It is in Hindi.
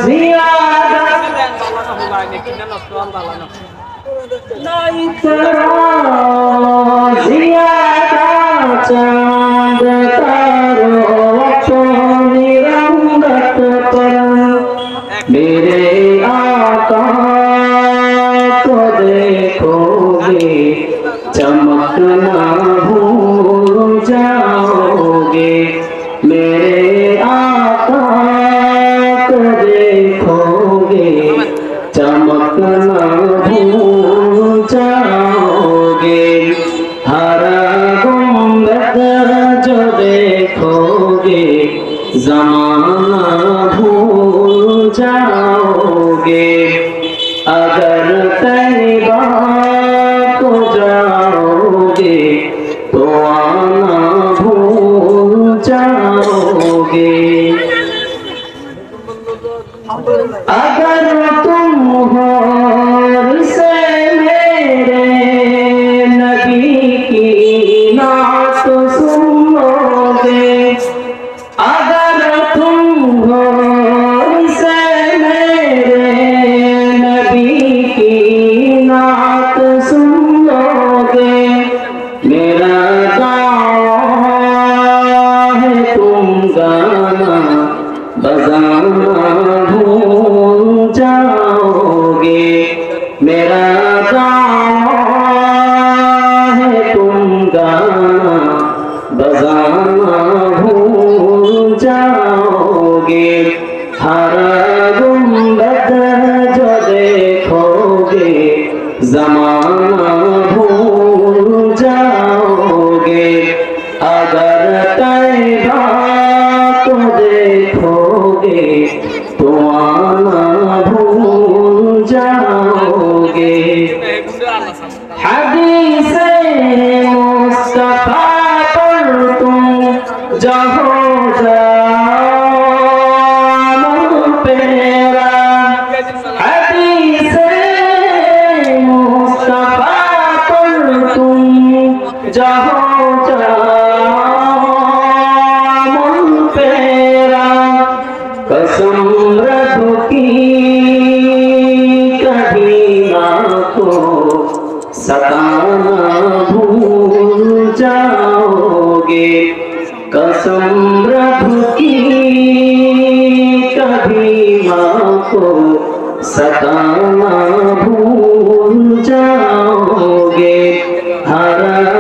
जियादा नहीं तेरा जियादा चांद तारों अपनी रंगत पर मेरे आका को देखोगे चमकना भूल जाओगे मेरे आका को देखोगे चमकना भूल जाओगे हरा गुंबद जो देखोगे ज़माना भूल जाओगे अगर तैबा को जाओगे तो आना भूल जाओगे अगर तुम हो से मेरे नबी की नात सुनोगे अगर तुम हो से मेरे नबी की नात सुनोगे मेरा दावा है तुम गाना बजाना भूल जाओगे मेरा दावा है तुम गाना बजाना भूल जाओगे हरा गुंबद जो देखोगे ज़माना भूल जाओगे अगर तैबा को देखोगे तो आना भूल जाओगे हदीसे मुस्तफा पर तुम जहो पेरा हदीसे मुस्तफा पर तुम जहो कसम रब की कभी ना को सताना भूल जाओगे कसम रब की कभी ना को सताना भूल जाओगे हरा